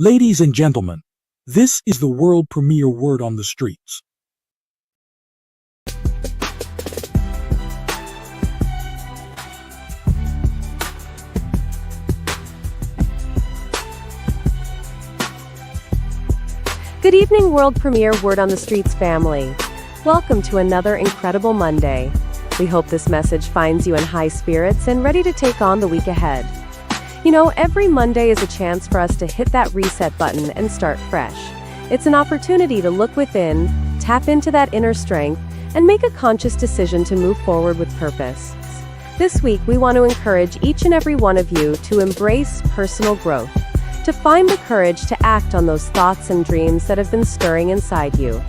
Ladies and gentlemen, this is the world premiere Word on the Streets. Good evening, world premiere Word on the Streets family. Welcome to another incredible Monday. We hope this message finds you in high spirits and ready to take on the week ahead. You know, every Monday is a chance for us to hit that reset button and start fresh. It's an opportunity to look within, tap into that inner strength, and make a conscious decision to move forward with purpose. This week, we want to encourage each and every one of you to embrace personal growth, to find the courage to act on those thoughts and dreams that have been stirring inside you.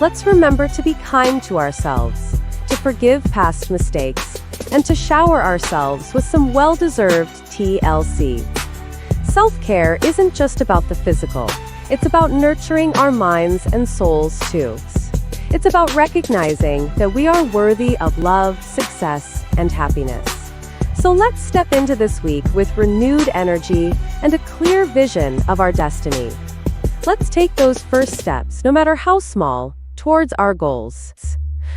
Let's remember to be kind to ourselves, to forgive past mistakes, and to shower ourselves with some well-deserved TLC. Self-care isn't just about the physical, it's about nurturing our minds and souls too. It's about recognizing that we are worthy of love, success, and happiness. So let's step into this week with renewed energy and a clear vision of our destiny. Let's take those first steps, no matter how small, towards our goals.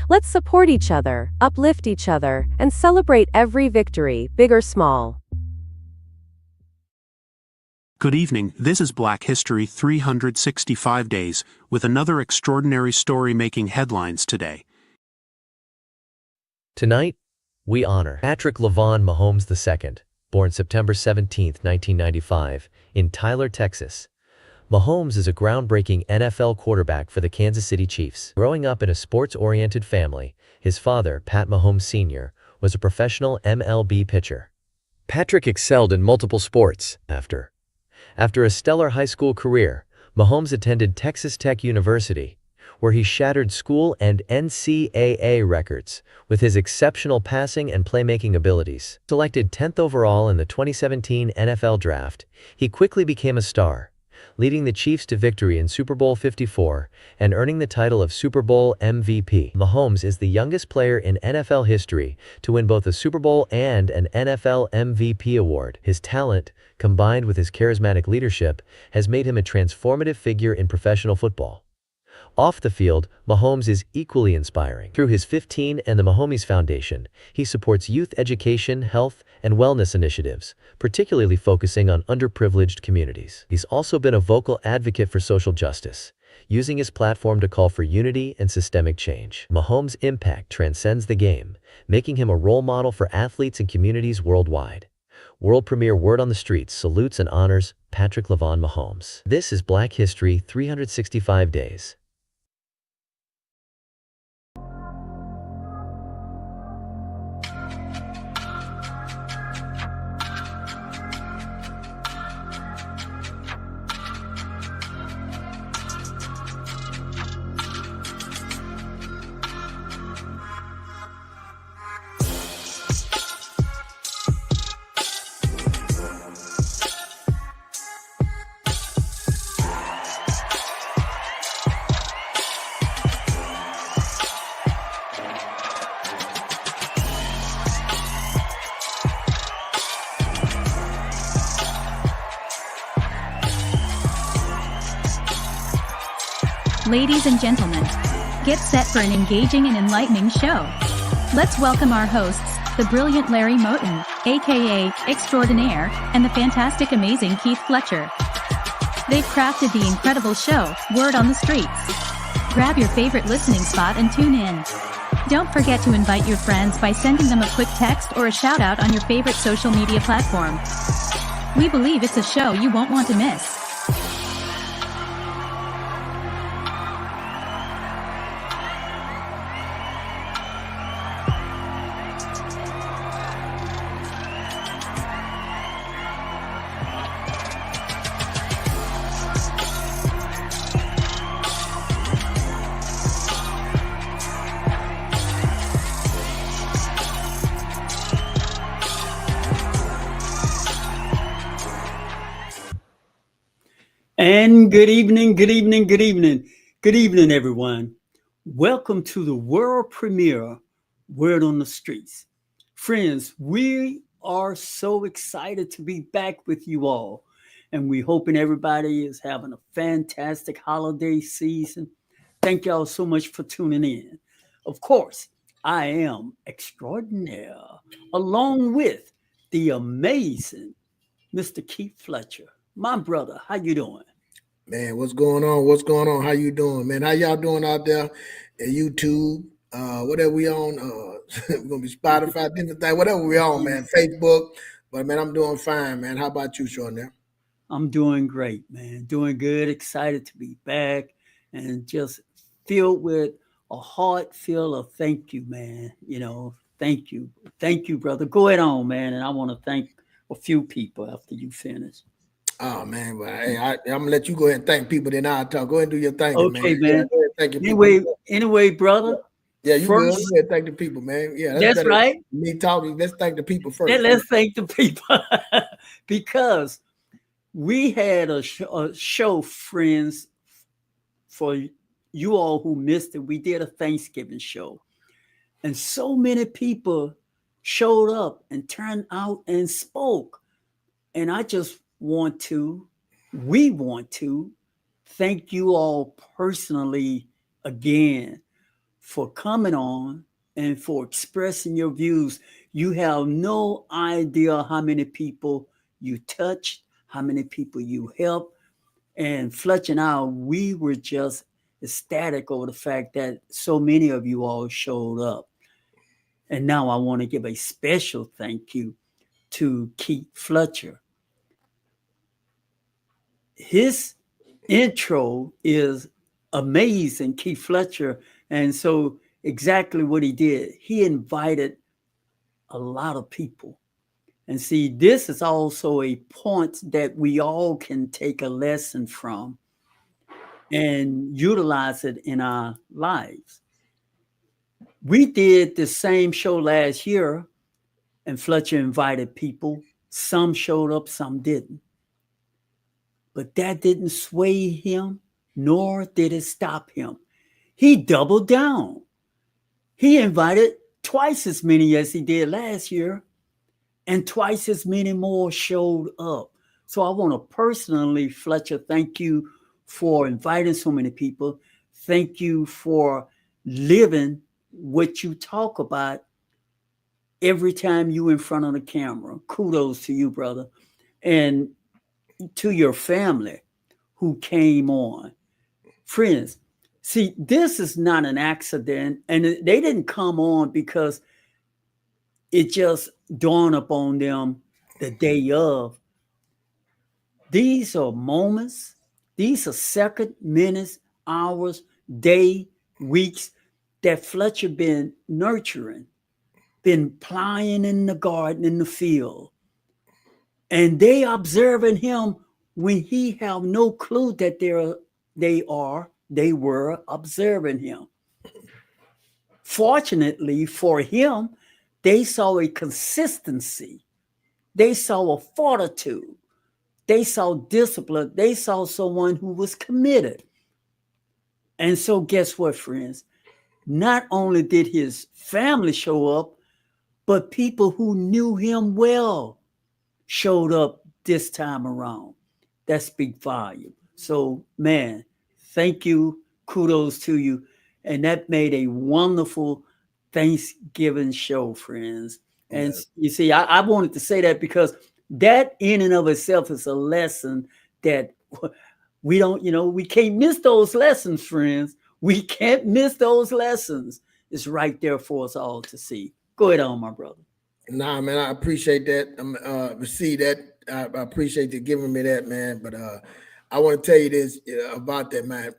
Let's support each other, uplift each other, and celebrate every victory, big or small. Good evening, this is Black History 365 Days, with another extraordinary story making headlines today. Tonight, we honor Patrick Lavon Mahomes II, born September 17, 1995, in Tyler, Texas. Mahomes is a groundbreaking NFL quarterback for the Kansas City Chiefs. Growing up in a sports-oriented family, his father, Pat Mahomes Sr., was a professional MLB pitcher. Patrick excelled in multiple sports. After a stellar high school career, Mahomes attended Texas Tech University, where he shattered school and NCAA records with his exceptional passing and playmaking abilities. Selected 10th overall in the 2017 NFL Draft, he quickly became a star, leading the Chiefs to victory in Super Bowl 54 and earning the title of Super Bowl MVP. Mahomes is the youngest player in NFL history to win both a Super Bowl and an NFL MVP award. His talent, combined with his charismatic leadership, has made him a transformative figure in professional football. Off the field, Mahomes is equally inspiring. Through his 15 and the Mahomes Foundation, he supports youth education, health, and wellness initiatives, particularly focusing on underprivileged communities. He's also been a vocal advocate for social justice, using his platform to call for unity and systemic change. Mahomes' impact transcends the game, making him a role model for athletes and communities worldwide. World premiere Word on the Streets salutes and honors Patrick Lavon Mahomes. This is Black History 365 Days. Ladies and gentlemen, get set for an engaging and enlightening show. Let's welcome our hosts, the brilliant Larry Moten, aka Extraordinaire, and the fantastic amazing Keith Fletcher. They've crafted the incredible show, Word on the Streets. Grab your favorite listening spot and tune in. Don't forget to invite your friends by sending them a quick text or a shout out on your favorite social media platform. We believe it's a show you won't want to miss. And good evening, everyone. Welcome to the world premiere, Word on the Streets. Friends, we are so excited to be back with you all. and we're hoping everybody is having a fantastic holiday season. Thank y'all so much for tuning in. Of course, I am extraordinaire, along with the amazing Mr. Keith Fletcher. My brother, how you doing? Man, what's going on? What's going on? How you doing, man? How y'all doing out there at YouTube? Whatever we on, we're gonna be Spotify, different thing, whatever we on, man. Facebook. But man, I'm doing fine, man. How about you, Sean? There? I'm doing great, man. Doing good. Excited to be back and just filled with a heart feel of thank you, man. Thank you. Thank you, brother. Go ahead on, man. And I want to thank a few people after you finish. Oh man, but hey, I'm gonna let you go ahead and thank people. Then I'll talk. Go ahead and do your thing, Okay, man. man. Go ahead and thank your Anyway, brother. Yeah, you first, good. Go ahead, thank the people, man. Yeah, that's right. Me talking. Let's thank the people first. Let's thank the people because we had a show, friends, for you all who missed it. We did a Thanksgiving show, and so many people showed up and turned out and spoke. And we want to thank you all personally again for coming on and for expressing your views. You have no idea how many people you touched, how many people you helped. And Fletcher and I, we were just ecstatic over the fact that so many of you all showed up. And now I want to give a special thank you to Keith Fletcher. His intro is amazing, Keith Fletcher. And so exactly what he did, he invited a lot of people. And see, this is also a point that we all can take a lesson from and utilize it in our lives. We did the same show last year, and Fletcher invited people. Some showed up, some didn't. But that didn't sway him, nor did it stop him. He doubled down. He invited twice as many as he did last year, and twice as many more showed up. So I want to personally, Fletcher, thank you for inviting so many people. Thank you for living what you talk about every time you in front of the camera. Kudos to you, brother. And to your family who came on. Friends, see, this is not an accident, and they didn't come on because it just dawned upon them the day of. These are moments, these are seconds, minutes, hours, day, weeks that Fletcher been nurturing, been plying in the garden, in the field. And they observing him when he have no clue that they were observing him. Fortunately for him, they saw a consistency. They saw a fortitude. They saw discipline. They saw someone who was committed. And so guess what, friends? Not only did his family show up, but people who knew him well showed up this time around. That speaks volume. So, man, thank you. Kudos to you. And that made a wonderful Thanksgiving show, friends. And you see, I wanted to say that because that in and of itself is a lesson that we we can't miss those lessons, friends. We can't miss those lessons. It's right there for us all to see. Go ahead on, my brother. Nah, man, I appreciate that. See that. I appreciate you giving me that, man. But I want to tell you this about that, man.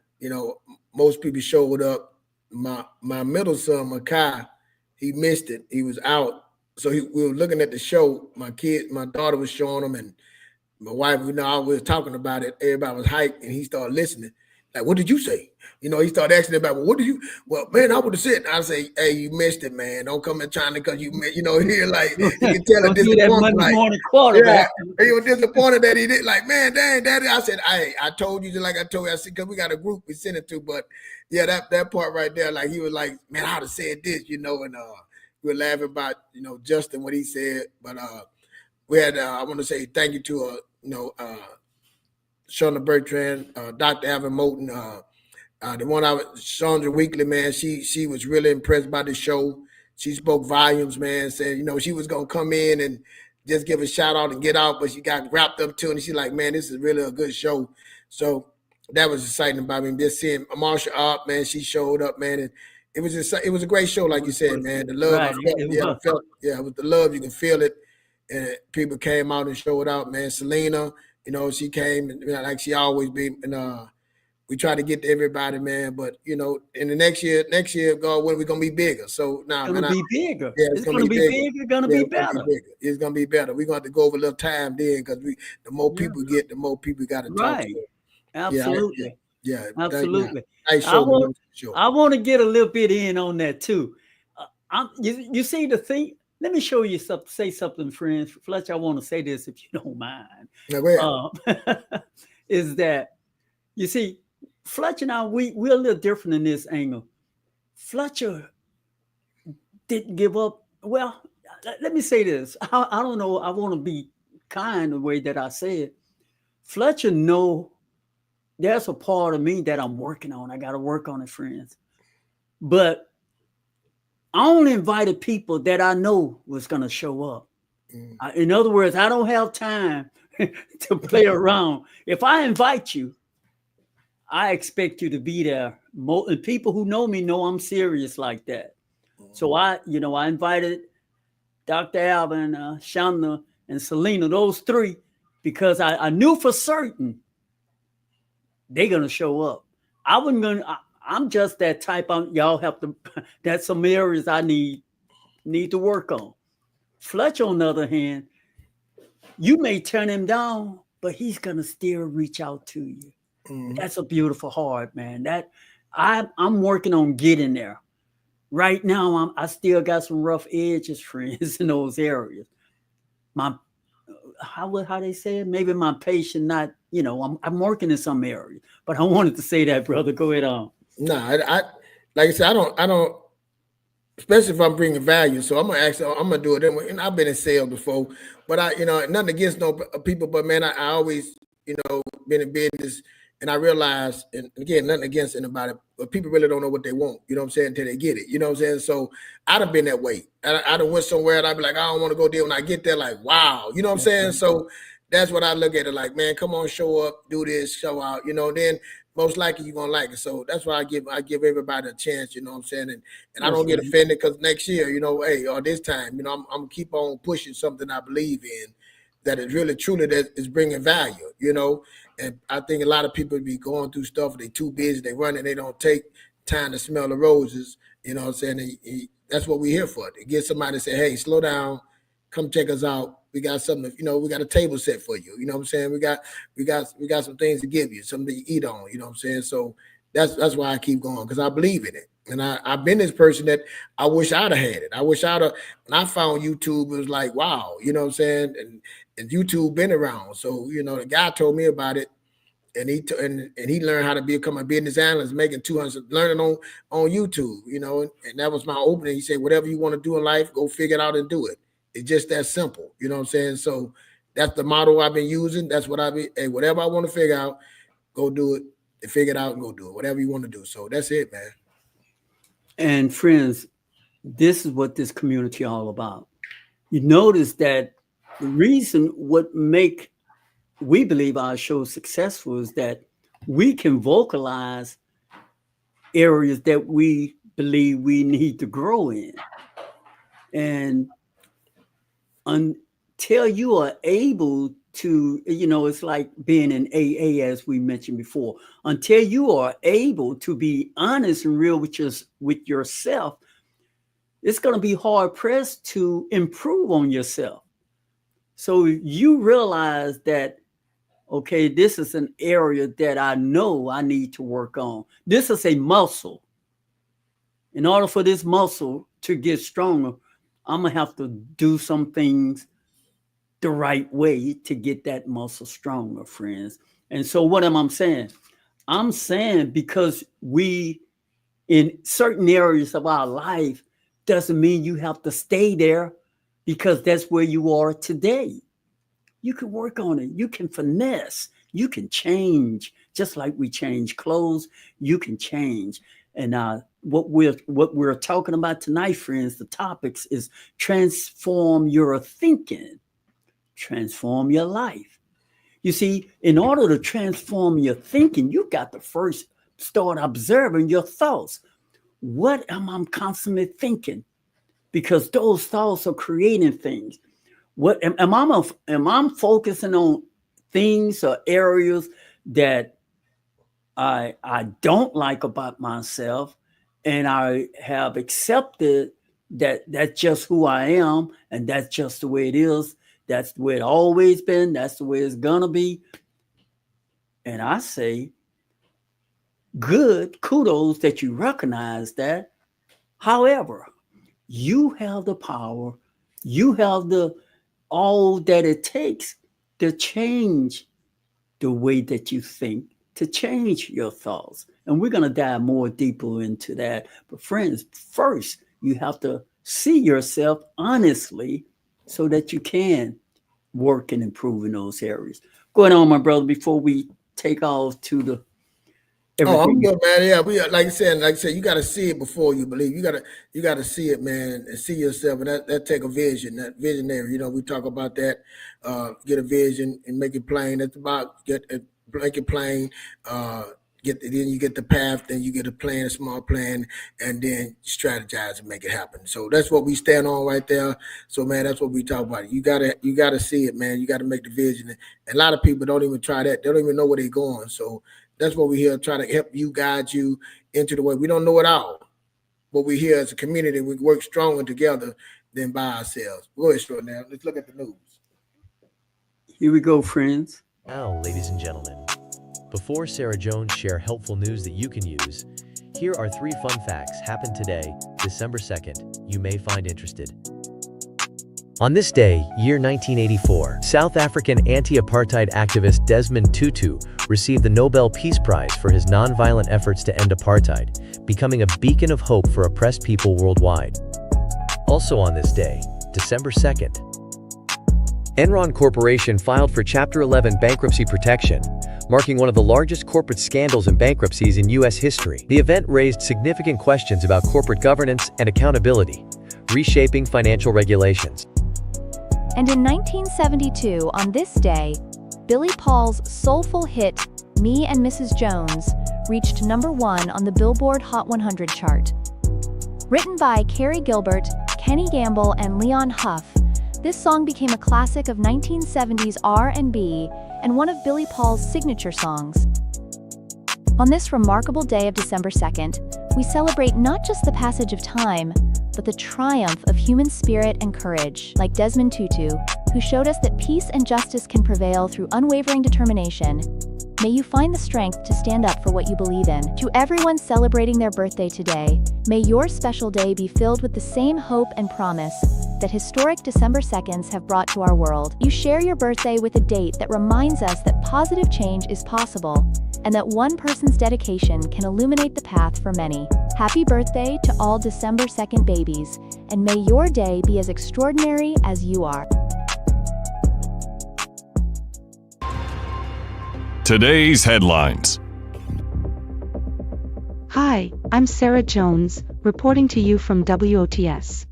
Most people showed up. My middle son, Makai, he missed it. He was out. So we were looking at the show. My daughter was showing him, and my wife, I was talking about it. Everybody was hyped, and he started listening. Like, what did you say? He started asking about, well, man, I would have said, I say, hey, you missed it, man. Don't come in trying to, because you here, like, you can tell him disappointed. Like, he was disappointed that he did. Like, man, dang, daddy. I said, I told you, just like I told you. I said, because we got a group we sent it to. But, yeah, that part right there, like, he was like, man, I would have said this, and we were laughing about, Justin, what he said. But we had, I want to say thank you to, Shonda Bertrand, Dr. Alvin Moulton, the one I was Chandra Weekly, man. She was really impressed by the show. She spoke volumes, man. Said, she was gonna come in and just give a shout out and get out, but she got wrapped up too, and she's like, man, this is really a good show. So that was exciting about me. Just seeing Marsha up, man. She showed up, man, and it was a great show, like you said, man. The love, Right. it was the love. You can feel it, and people came out and showed out, man. Selena, she came, and like she always be, and we try to get to everybody, man. But in the next year, God, when we gonna be bigger? So now, It's gonna be bigger. Yeah, it's gonna be bigger. Gonna be better. It's gonna be better. We're gonna have to go over a little time then, because the more people get, the more people got to talk to. Absolutely. Yeah, absolutely. Nice I want to get a little bit in on that too. You see the thing. Let me show you something. Say something, friends. Fletcher, I want to say this if you don't mind. Is that you see? Fletcher and I, we're a little different in this angle. Fletcher didn't give up. Well, let me say this. I don't know. I want to be kind the way that I say it. Fletcher know there's a part of me that I'm working on. I got to work on it, friends. But I only invited people that I know was going to show up. In other words, I don't have time to play around. If I invite you, I expect you to be there. And people who know me know I'm serious like that. So I invited Dr. Alvin, Shonda, and Selena, those three, because I knew for certain they're gonna show up. I'm just that type. Y'all have to. That's some areas I need to work on. Fletcher, on the other hand, you may turn him down, but he's gonna still reach out to you. That's a beautiful heart, man. That I'm working on getting there. Right now, I still got some rough edges, friends, in those areas. How they say it? Maybe my patient not. I'm working in some areas, but I wanted to say that, brother. Go ahead on. No, I like I said, I don't. Especially if I'm bringing value, so I'm gonna do it anyway. And I've been in sales before, but nothing against no people, but man, I always been in business. And I realized, and again, nothing against anybody, but people really don't know what they want, you know what I'm saying, until they get it, you know what I'm saying? So I'd have been that way. I'd have went somewhere and I'd be like, I don't want to go there. When I get there, like, wow, you know what I'm saying? So that's what I look at it like, man, come on, show up, do this, show out, then most likely you're going to like it. So that's why I give everybody a chance, you know what I'm saying? And I don't get offended because next year, hey, or this time, I'm going to keep on pushing something I believe in that is really, truly, that is bringing value, And I think a lot of people be going through stuff. They too busy. They run and they don't take time to smell the roses. You know what I'm saying? That's what we're here for. To get somebody to say, hey, slow down. Come check us out. We got something, we got a table set for you. You know what I'm saying? We got some things to give you, something to eat on. You know what I'm saying? So that's why I keep going, because I believe in it. And I've been this person that I wish I'd have had it. I wish when I found YouTube, it was like, wow, you know what I'm saying? And YouTube been around. So, the guy told me about it, and he learned how to become a business analyst, making 200, learning on YouTube, and that was my opening. He said, whatever you want to do in life, go figure it out and do it. It's just that simple. You know what I'm saying? So that's the motto I've been using. That's what hey, whatever I want to figure out, go do it, and figure it out and go do it, whatever you want to do. So that's it, man. And friends, this is what this community all about. You notice that the reason what make we believe our show successful is that we can vocalize areas that we believe we need to grow in. And until you are able to, it's like being in AA, as we mentioned before, until you are able to be honest and real with yourself, it's going to be hard pressed to improve on yourself. So you realize that, okay, this is an area that I know I need to work on. This is a muscle. In order for this muscle to get stronger, I'm going to have to do some things the right way to get that muscle stronger, friends. And so what am I saying? I'm saying because we, in certain areas of our life, doesn't mean you have to stay there because that's where you are today. You can work on it. You can finesse. You can change, just like we change clothes. You can change. And what we're talking about tonight, friends, the topics is transform your thinking, transform your life. You see, in order to transform your thinking, you got to first start observing your thoughts. What am I constantly thinking? Because those thoughts are creating things. What am I focusing on things or areas that I don't like about myself, and I have accepted that that's just who I am, and that's just the way it is. That's the way it always been. That's the way it's gonna be. And I say, good, kudos that you recognize that. However, you have the power, you have the all that it takes to change the way that you think, to change your thoughts. And we're going to dive more deeper into that. But friends, first, you have to see yourself honestly so that you can work and improve in those areas. Going on, my brother, before we take off to the Oh, I'm everything. good, man. Yeah, we like I said, you got to see it before you believe. You gotta see it, man, and see yourself, and that take a vision, that visionary. We talk about that. Get a vision and make it plain. That's about make it plain. Then you get the path, then you get a plan, a small plan, and then strategize and make it happen. So that's what we stand on right there. So man, that's what we talk about. You gotta see it, man. You gotta make the vision. And a lot of people don't even try that. They don't even know where they're going. So that's what we're here, try to help you, guide you into the way. We don't know it all, but we're here as a community. We work stronger together than by ourselves. Go ahead, Extraordinaire. Let's look at the news. Here we go, friends. Now, ladies and gentlemen, before Sarah Jones share helpful news that you can use, here are 3 fun facts happened today, December 2nd, you may find interested. On this day, year 1984, South African anti-apartheid activist Desmond Tutu received the Nobel Peace Prize for his nonviolent efforts to end apartheid, becoming a beacon of hope for oppressed people worldwide. Also on this day, December 2nd, Enron Corporation filed for Chapter 11 bankruptcy protection, marking one of the largest corporate scandals and bankruptcies in U.S. history. The event raised significant questions about corporate governance and accountability, reshaping financial regulations. And in 1972, on this day, Billy Paul's soulful hit, Me and Mrs. Jones, reached #1 on the Billboard Hot 100 chart. Written by Carrie Gilbert, Kenny Gamble, and Leon Huff, this song became a classic of 1970s R&B and one of Billy Paul's signature songs. On this remarkable day of December 2nd, we celebrate not just the passage of time, but the triumph of human spirit and courage, like Desmond Tutu, who showed us that peace and justice can prevail through unwavering determination. May you find the strength to stand up for what you believe in. To everyone celebrating their birthday today, may your special day be filled with the same hope and promise that historic December 2nds have brought to our world. You share your birthday with a date that reminds us that positive change is possible, and that one person's dedication can illuminate the path for many. Happy birthday to all December 2nd babies, and may your day be as extraordinary as you are. Today's headlines. Hi, I'm Sarah Jones, reporting to you from WOTS.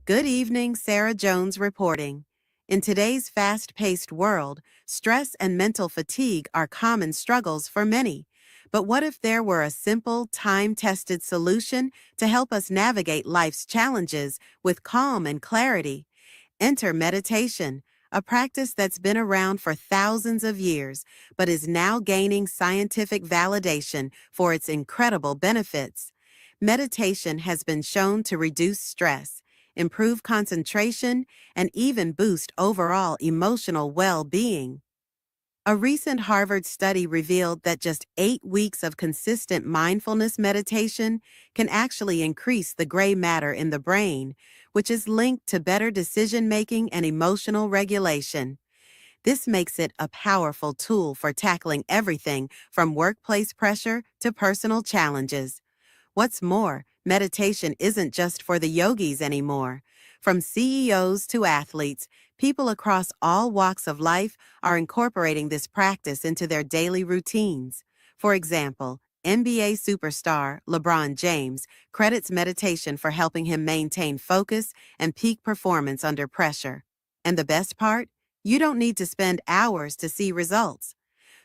Good evening, Sarah Jones reporting. In today's fast-paced world, stress and mental fatigue are common struggles for many. But what if there were a simple, time-tested solution to help us navigate life's challenges with calm and clarity? Enter meditation, a practice that's been around for thousands of years, but is now gaining scientific validation for its incredible benefits. Meditation has been shown to reduce stress, improve concentration, and even boost overall emotional well-being. A recent Harvard study revealed that just 8 weeks of consistent mindfulness meditation can actually increase the gray matter in the brain, which is linked to better decision-making and emotional regulation. This makes it a powerful tool for tackling everything from workplace pressure to personal challenges. What's more, meditation isn't just for the yogis anymore. From CEOs to athletes, People across all walks of life are incorporating this practice into their daily routines. For example, NBA superstar LeBron James credits meditation for helping him maintain focus and peak performance under pressure. And the best part? You don't need to spend hours to see results.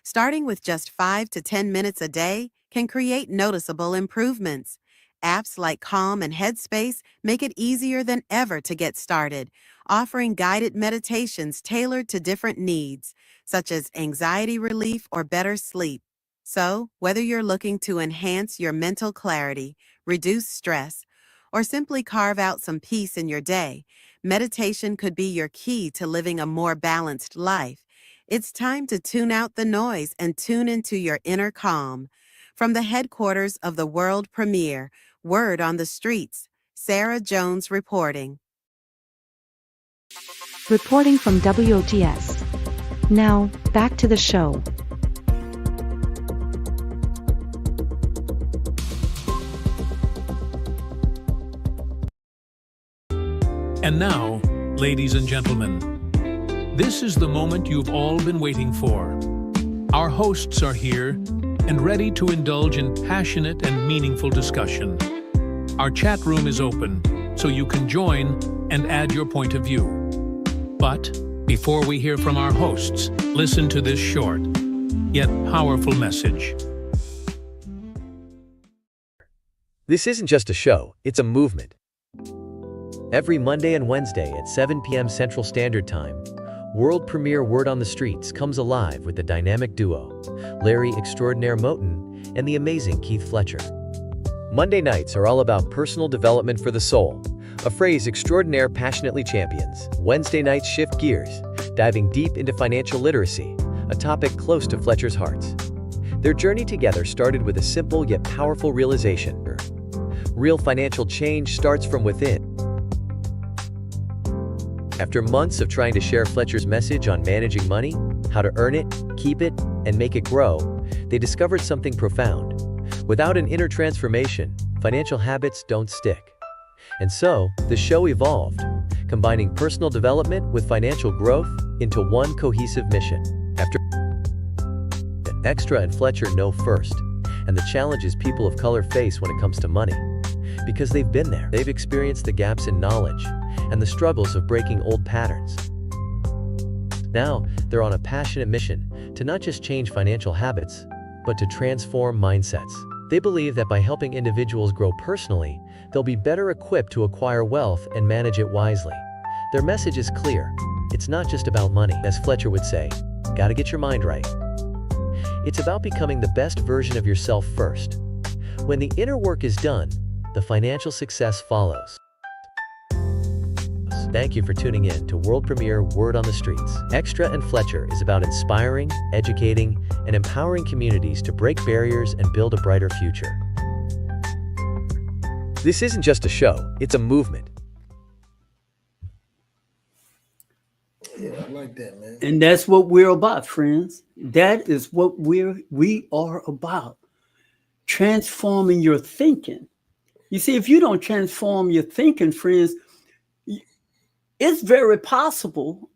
Starting with just 5 to 10 minutes a day can create noticeable improvements. Apps like Calm and Headspace make it easier than ever to get started, offering guided meditations tailored to different needs, such as anxiety relief or better sleep. So, whether you're looking to enhance your mental clarity, reduce stress, or simply carve out some peace in your day, meditation could be your key to living a more balanced life. It's time to tune out the noise and tune into your inner calm. From the headquarters of the world premiere, Word on the Streets, Sarah Jones reporting. Reporting from WOTS. Now, back to the show. And now, ladies and gentlemen, this is the moment you've all been waiting for. Our hosts are here and ready to indulge in passionate and meaningful discussion. Our chat room is open, so you can join and add your point of view. But before we hear from our hosts, listen to this short, yet powerful message. This isn't just a show, it's a movement. Every Monday and Wednesday at 7 p.m. Central Standard Time, world premiere Word on the Streets comes alive with the dynamic duo, Larry Extraordinaire Moten and the amazing Keith Fletcher. Monday nights are all about personal development for the soul, a phrase Extraordinaire passionately champions. Wednesday nights shift gears, diving deep into financial literacy, a topic close to Fletcher's heart. Their journey together started with a simple yet powerful realization. Real financial change starts from within. After months of trying to share Fletcher's message on managing money, how to earn it, keep it, and make it grow, they discovered something profound. Without an inner transformation, financial habits don't stick. And so, the show evolved, combining personal development with financial growth into one cohesive mission. After Extra and Fletcher know first, and the challenges people of color face when it comes to money. Because they've been there, they've experienced the gaps in knowledge, and the struggles of breaking old patterns. Now, they're on a passionate mission to not just change financial habits, but to transform mindsets. They believe that by helping individuals grow personally, they'll be better equipped to acquire wealth and manage it wisely. Their message is clear. It's not just about money, as Fletcher would say. Gotta get your mind right. It's about becoming the best version of yourself first. When the inner work is done, the financial success follows. Thank you for tuning in to world premiere Word on the Streets. Extra and Fletcher is about inspiring, educating, and empowering communities to break barriers and build a brighter future. This isn't just a show, it's a movement. Yeah, I like that, man. And that's what we're about, friends. That is what we are about. Transforming your thinking. You see, if you don't transform your thinking, friends, it's very possible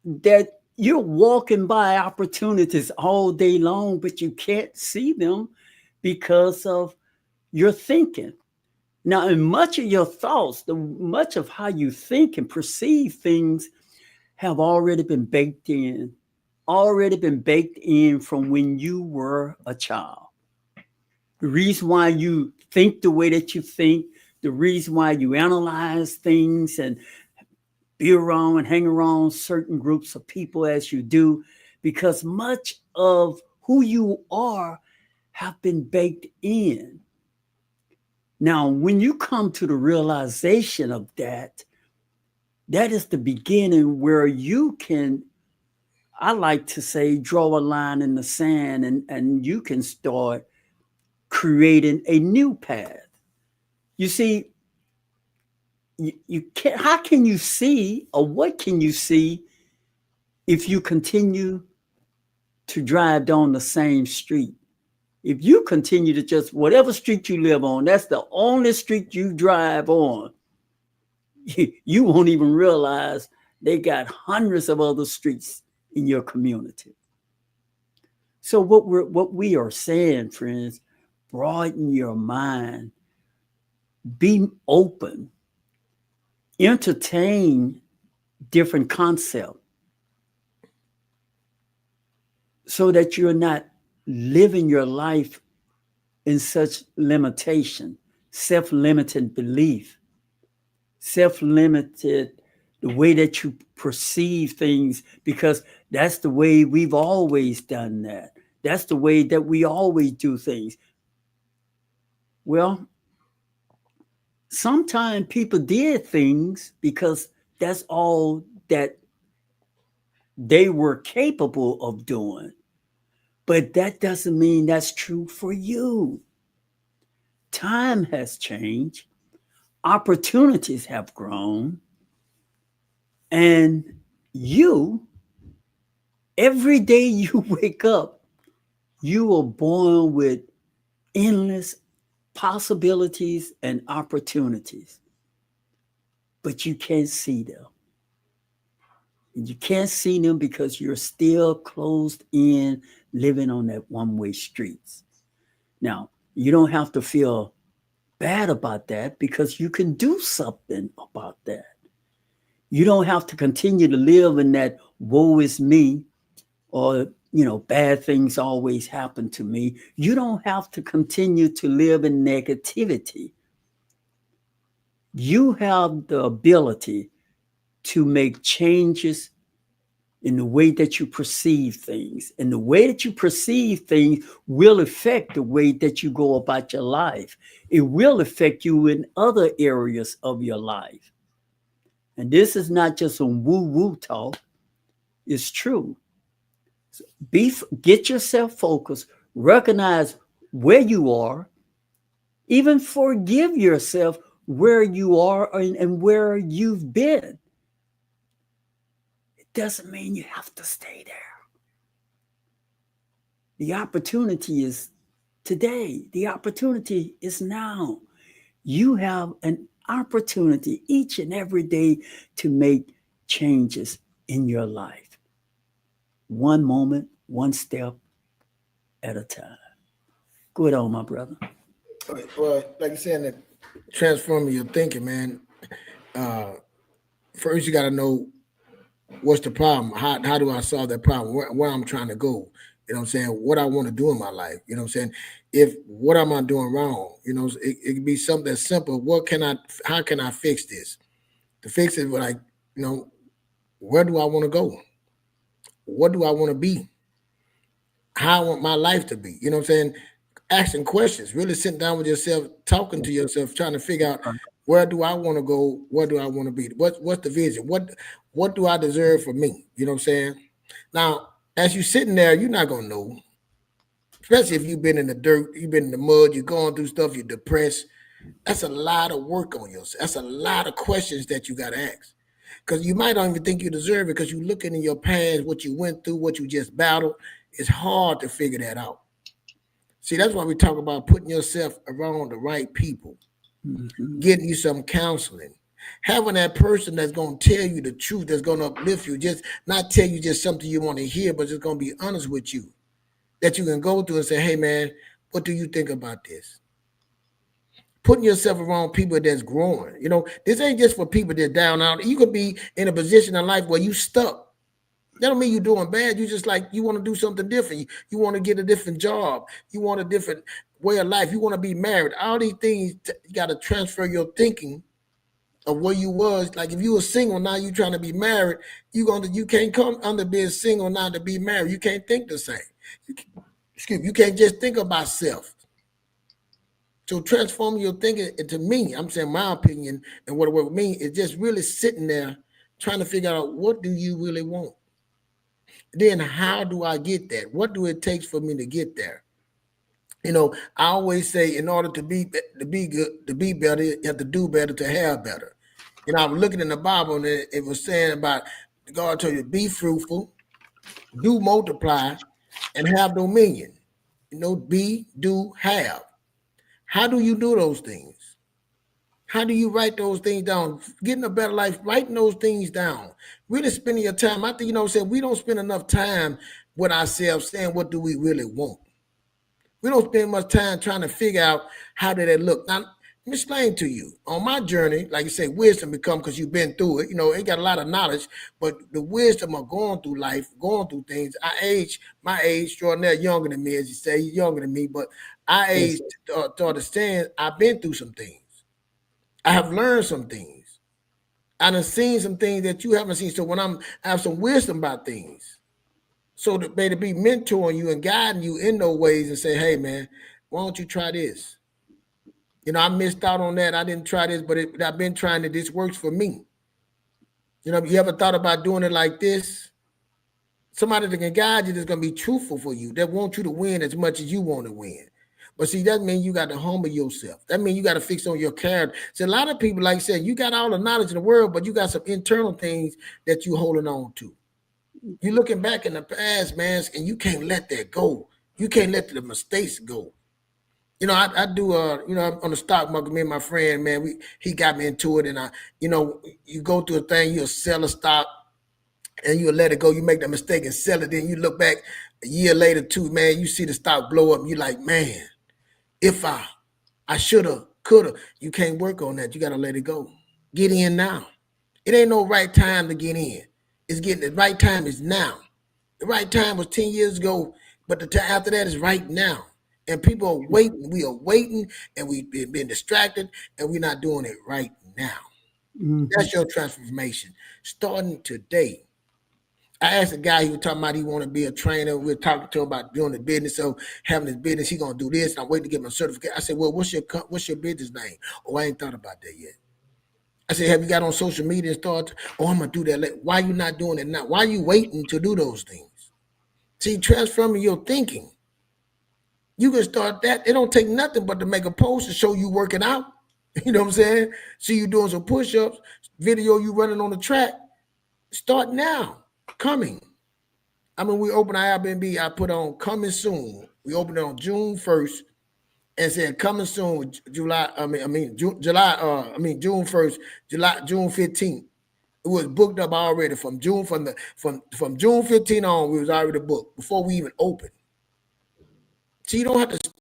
that you're walking by opportunities all day long, but you can't see them because of your thinking. Now, in much of your thoughts, much of how you think and perceive things have already been baked in from when you were a child. The reason why you think the way that you think, the reason why you analyze things and be around and hang around certain groups of people as you do, because much of who you are have been baked in. Now, when you come to the realization of that, that is the beginning where you can, I like to say, draw a line in the sand and you can start creating a new path. You see, you can't, how can you see, or what can you see if you continue to drive down the same street? If you continue to just, whatever street you live on, that's the only street you drive on, you won't even realize they got hundreds of other streets in your community. So what we are saying, friends, broaden your mind, be open, entertain different concepts so that you're not living your life in such limitation, self-limited belief, self-limited the way that you perceive things, because that's the way we've always done that. That's the way that we always do things. Well, sometimes people did things because that's all that they were capable of doing. But that doesn't mean that's true for you. Time has changed, opportunities have grown, and you, every day you wake up, you are born with endless possibilities and opportunities, but you can't see them. And you can't see them because you're still closed in, living on that one-way streets. Now, you don't have to feel bad about that because you can do something about that. You don't have to continue to live in that woe is me, or bad things always happen to me. You don't have to continue to live in negativity. You have the ability to make changes in the way that you perceive things. And the way that you perceive things will affect the way that you go about your life. It will affect you in other areas of your life. And this is not just some woo-woo talk. It's true. Get yourself focused, recognize where you are, even forgive yourself where you are and where you've been. It doesn't mean you have to stay there. The opportunity is today. The opportunity is now. You have an opportunity each and every day to make changes in your life. One moment, one step at a time. Go ahead on, my brother. Well, like you said, that transforming your thinking, man. First, you got to know what's the problem. How do I solve that problem? Where I'm trying to go. You know what I'm saying? What I want to do in my life. You know what I'm saying? What am I doing wrong? It could be something that's simple. How can I fix this? To fix it, like, where do I want to go? What do I want to be? How I want my life to be? You know what I'm saying? Asking questions, really sitting down with yourself, talking to yourself, trying to figure out where do I want to go? Where do I want to be? What's the vision? What do I deserve for me? You know what I'm saying? Now, as you're sitting there, you're not going to know, especially if you've been in the dirt, you've been in the mud, you're going through stuff, you're depressed. That's a lot of work on yourself. That's a lot of questions that you got to ask. Because you might not even think you deserve it because you're looking in your past, what you went through, what you just battled. It's hard to figure that out. See, that's why we talk about putting yourself around the right people, getting you some counseling, having that person that's going to tell you the truth, that's going to uplift you, just not tell you just something you want to hear, but just going to be honest with you, that you can go through and say, hey, man, what do you think about this? Putting yourself around people that's growing. This ain't just for people that's down out. You could be in a position in life where you stuck. That don't mean you're doing bad. You just like, you want to do something different. You want to get a different job. You want a different way of life. You want to be married. All these things, you got to transfer your thinking of where you was. Like if you were single, now you trying to be married, you can't come under being single now to be married. You can't think the same. You can't just think about self. So transforming your thinking, to me, I'm saying my opinion and what it would mean is just really sitting there trying to figure out, what do you really want? Then how do I get that? What do it take for me to get there? I always say, in order to be good, to be better, you have to do better to have better. I was looking in the Bible and it was saying about, God told you, be fruitful, do multiply, and have dominion. Be, do, have. How do you do those things? How do you write those things down? Getting a better life, writing those things down. Really spending your time. I think, you know what I'm saying, we don't spend enough time with ourselves saying, what do we really want? We don't spend much time trying to figure out how did that look. Now, let me explain to you. On my journey, like you say, wisdom become because you've been through it. You know, it got a lot of knowledge, but the wisdom of going through life, going through things. My age, extraordinary, younger than me, as you say, he's younger than me, but I age to understand I've been through some things. I have learned some things. I done seen some things that you haven't seen. So when I have some wisdom about things, so that they to be mentoring you and guiding you in those ways and say, hey man, why don't you try this? You know, I missed out on that. I didn't try this, but I've been trying it. This works for me. You know, you ever thought about doing it like this? Somebody that can guide you that's going to be truthful for you, that want you to win as much as you want to win. But see, that means you got to humble yourself. That means you got to fix on your character. So a lot of people, like I said, you got all the knowledge in the world, but you got some internal things that you holding on to. You're looking back in the past, man, and you can't let that go. You can't let the mistakes go. You know, I do, you know, on the stock market, me and my friend, man, he got me into it. And you know, you go through a thing, you'll sell a stock and you'll let it go. You make that mistake and sell it. Then you look back a year later too, man, you see the stock blow up. And you're like, man, if I should have, could have. You can't work on that. You got to let it go. Get in now. It ain't no right time to get in. The right time is now. The right time was 10 years ago, but the time after that is right now. And people are waiting. We are waiting, and we've been distracted, and we're not doing it right now. Mm-hmm. That's your transformation. Starting today. I asked a guy, he was talking about he wanted to be a trainer. We were talking to him about doing the business, so having his business, he gonna do this. And I'm waiting to get my certificate. I said, well, what's your business name? Oh, I ain't thought about that yet. I said, have you got on social media and started? Oh, I'm going to do that. Why are you not doing it now? Why are you waiting to do those things? See, transforming your thinking. You can start that. It don't take nothing but to make a post to show you working out. You know what I'm saying? See you doing some push-ups, video you running on the track. Start now. Coming. I mean, we open our Airbnb. I put on coming soon. We opened it on June 1st. And said coming soon, June 1st, June 15th. It was booked up already from June 15 on. We was already booked before we even opened. So you don't have to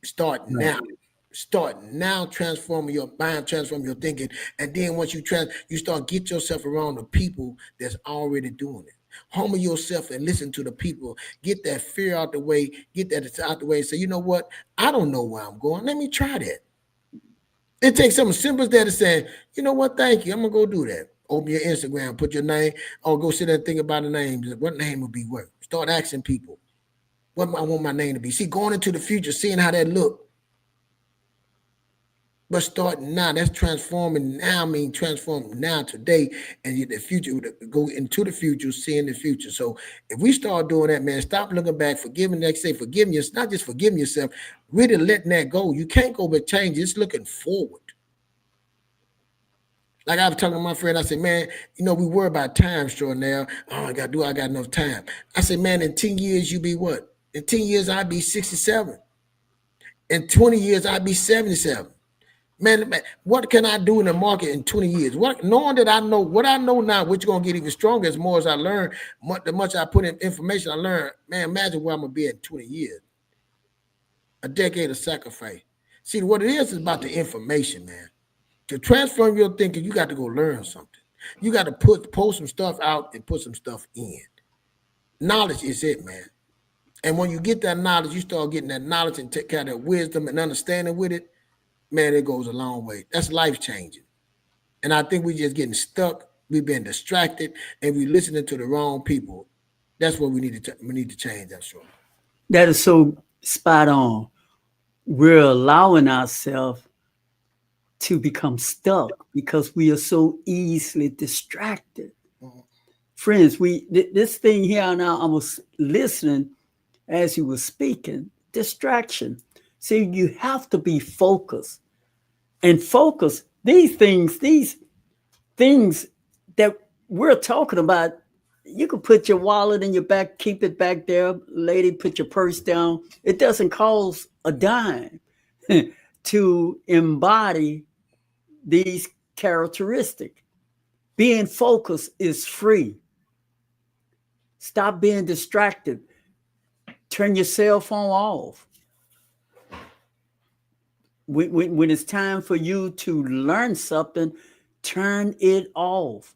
start now. Start now, transforming your mind, transforming your thinking, and then once you start get yourself around the people that's already doing it. Humble yourself and listen to the people. Get that fear out the way. Get that out the way and say, you know what? I don't know where I'm going. Let me try that. It takes something simple as that to say, you know what? Thank you. I'm going to go do that. Open your Instagram, put your name, or go sit there and think about the name. What name would be what? Start asking people, what I want my name to be. See, going into the future, seeing how that look. But starting now, that's transforming now, transforming now today, and the future, go into the future, seeing the future. So if we start doing that, man, stop looking back, forgiving, forgiving yourself, not just forgiving yourself, really letting that go. You can't go but change, it's looking forward. Like I was talking to my friend, I said, man, you know, we worry about time extraordinary. Oh, I got enough time. I said, man, in 10 years, you be what? In 10 years, I'd be 67. In 20 years, I'd be 77. Man, what can I do in the market in 20 years? Knowing that I know what I know now, which is going to get even stronger as more as I learn, the much I put in information I learn, man, imagine where I'm going to be in 20 years. A decade of sacrifice. See, what it is about the information, man. To transform your thinking, you got to go learn something. You got to post some stuff out and put some stuff in. Knowledge is it, man. And when you get that knowledge, you start getting that knowledge and take care of that wisdom and understanding with it. Man, it goes a long way. That's life-changing. And I think we're just getting stuck. We've been distracted, and we're listening to the wrong people. That's what we need to change, that's sure. That is so spot on. We're allowing ourselves to become stuck because we are so easily distracted. Mm-hmm. Friends, this thing here now, I was listening as you were speaking, distraction. See, you have to be focused. And focus, these things that we're talking about, you can put your wallet in your back, keep it back there. Lady, put your purse down. It doesn't cost a dime to embody these characteristics. Being focused is free. Stop being distracted. Turn your cell phone off. When it's time for you to learn something, turn it off.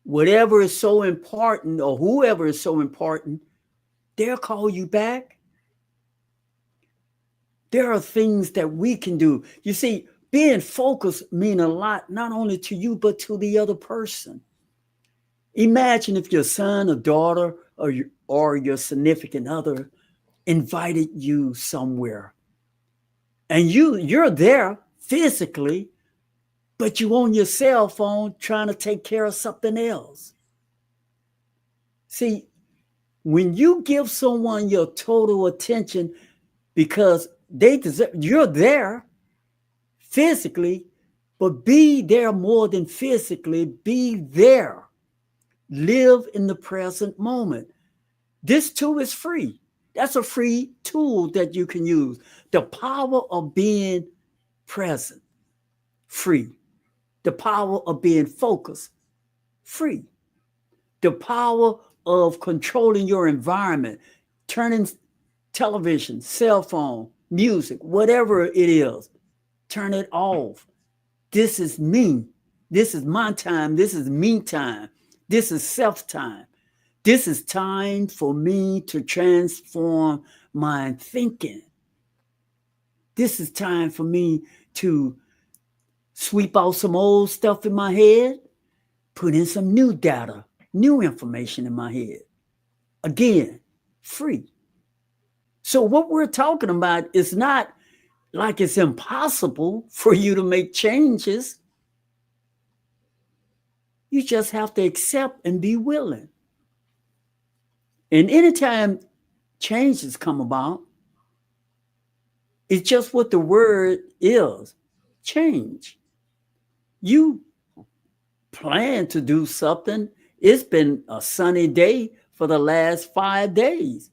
Whatever is so important, or whoever is so important, they'll call you back. There are things that we can do. You see, being focused means a lot, not only to you, but to the other person. Imagine if your son or daughter or your significant other invited you somewhere. And you're there physically, but you on your cell phone trying to take care of something else. See, when you give someone your total attention because they deserve, you're there physically, but be there more than physically. Be there. Live in the present moment. This too is free. That's a free tool that you can use. The power of being present, free. The power of being focused, free. The power of controlling your environment, turning television, cell phone, music, whatever it is, turn it off. This is me. This is my time. This is me time. This is self time. This is time for me to transform my thinking. This is time for me to sweep out some old stuff in my head, put in some new data, new information in my head. Again, free. So what we're talking about is not like it's impossible for you to make changes. You just have to accept and be willing. And anytime changes come about, it's just what the word is, change. You plan to do something. It's been a sunny day for the last 5 days.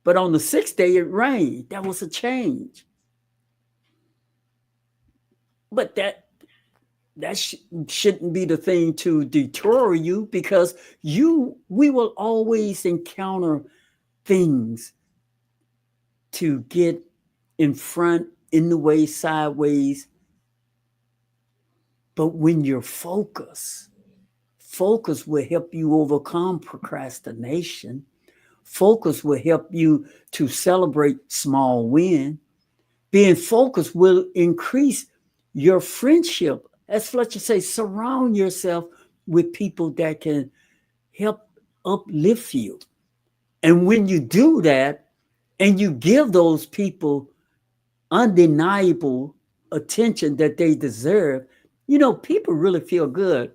But on the 6th day, it rained. That was a change. But that shouldn't be the thing to deter you, because we will always encounter things to get in front, in the way, sideways. But when you're focused will help you overcome procrastination. Focus will help you to celebrate small wins. Being focused will increase your friendship. As Fletcher says, surround yourself with people that can help uplift you. And when you do that, and you give those people undeniable attention that they deserve, people really feel good.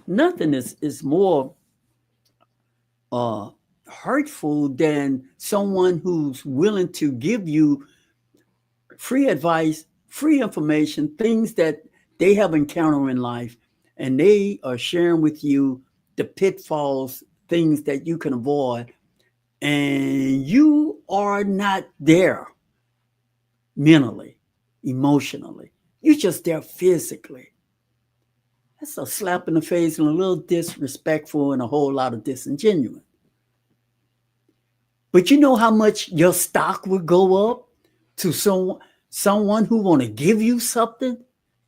Nothing is more hurtful than someone who's willing to give you free advice, free information, things that they have encountered in life, and they are sharing with you the pitfalls, things that you can avoid, and you are not there mentally, emotionally. You're just there physically. That's a slap in the face and a little disrespectful and a whole lot of disingenuous. But you know how much your stock would go up to someone who want to give you something,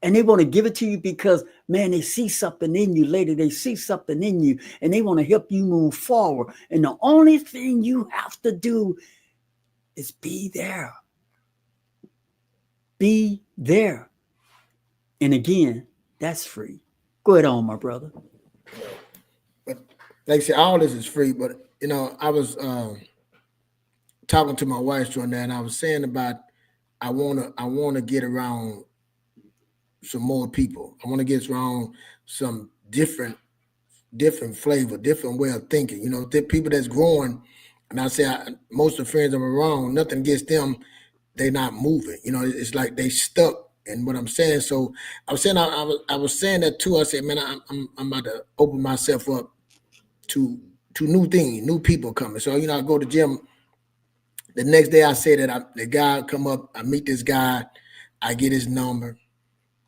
and they want to give it to you because, man, they see something in you later. They see something in you, and they want to help you move forward. And the only thing you have to do is be there. Be there. And again, that's free. Go ahead on, my brother. But like I said, all this is free. But, I was talking to my wife during that, and I was saying about I wanna get around some more people. I want to get around some different flavor, different way of thinking. The people that's growing, and I say most of the friends I'm around, nothing against them, they not moving. It's like they stuck in what I'm saying. So I was saying I was saying that too. I said, man, I'm about to open myself up to new things, new people coming. So I go to gym The next day I said that the guy come up, I meet this guy, I get his number.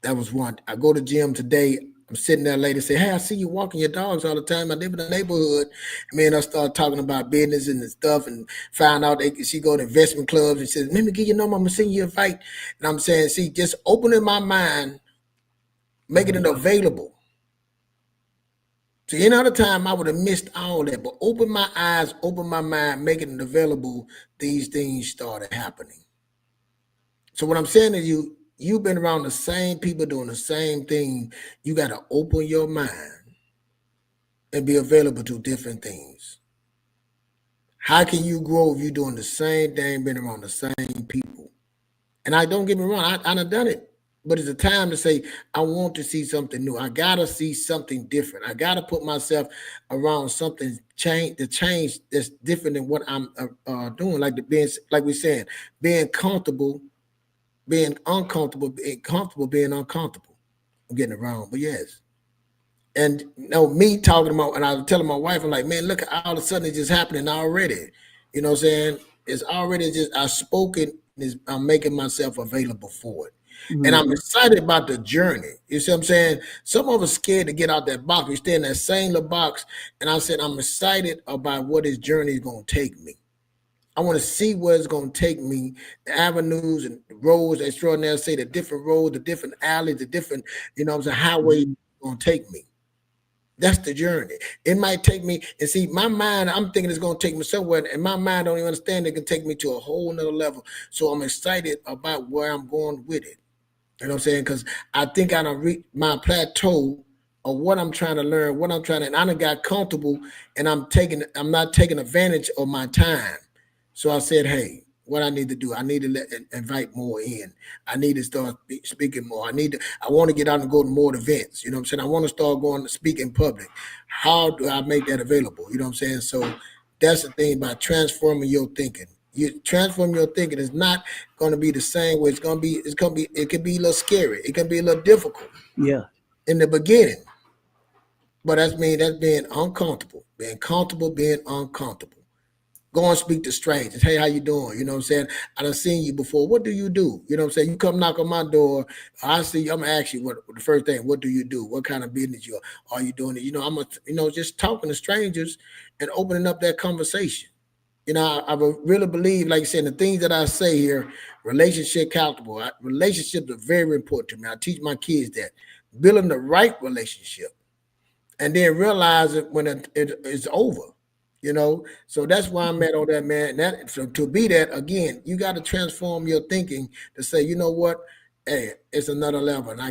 That was one. I go to gym today. I'm sitting there, lady say, hey, I see you walking your dogs all the time. I live in the neighborhood. Me and I start talking about business and stuff and found out she go to investment clubs and says, let me get your number. I'm going to send you a invite. And I'm saying, see, just opening my mind, making it available. See, any other time I would have missed all that, but open my eyes, open my mind, making it available, these things started happening. So what I'm saying to you, you've been around the same people doing the same thing. You got to open your mind and be available to different things. How can you grow if you're doing the same thing, been around the same people? And I don't get me wrong, I done done it. But it's a time to say, I want to see something new. I got to see something different. I got to put myself around something change that's different than what I'm doing. Like we saying, being comfortable, being uncomfortable, being comfortable, being uncomfortable. I'm getting it wrong, but yes. And me talking about, and I was telling my wife, I'm like, man, look, all of a sudden it's just happening already. You know what I'm saying? It's already just, I spoke it, I'm making myself available for it. And I'm excited about the journey. You see what I'm saying? Some of us scared to get out that box. We stay in that same little box. And I said, I'm excited about what this journey is going to take me. I want to see where it's going to take me, the avenues and the roads, extraordinary, say the different roads, the different alleys, the different, highways going to take me. That's the journey. It might take me, and see, my mind, I'm thinking it's going to take me somewhere, and my mind don't even understand it can take me to a whole nother level. So I'm excited about where I'm going with it. You know what I'm saying? Because I think I done reached my plateau of what I'm trying to learn, and I done got comfortable, and I'm not taking advantage of my time. So I said, hey, what I need to do, I need to invite more in. I need to start speaking more. I want to get out and go to more events. You know what I'm saying? I want to start going to speak in public. How do I make that available? You know what I'm saying? So that's the thing about transforming your thinking. You transform your thinking. It's not going to be the same way. It can be a little scary. It can be a little difficult. Yeah. In the beginning. But that's being uncomfortable. Being comfortable, being uncomfortable. Go and speak to strangers. Hey, how you doing? You know what I'm saying? I done seen you before. What do you do? You know what I'm saying? You come knock on my door. I see you. I'm gonna ask you what the first thing. What do you do? What kind of business are you doing? Just talking to strangers and opening up that conversation. I really believe, like I said, the things that I say here, relationship accountable. Relationships are very important to me. I teach my kids that building the right relationship, and then realize it when it's over. So that's why I'm at on that, man. So to be that again, you got to transform your thinking to say, you know what, hey, it's another level, and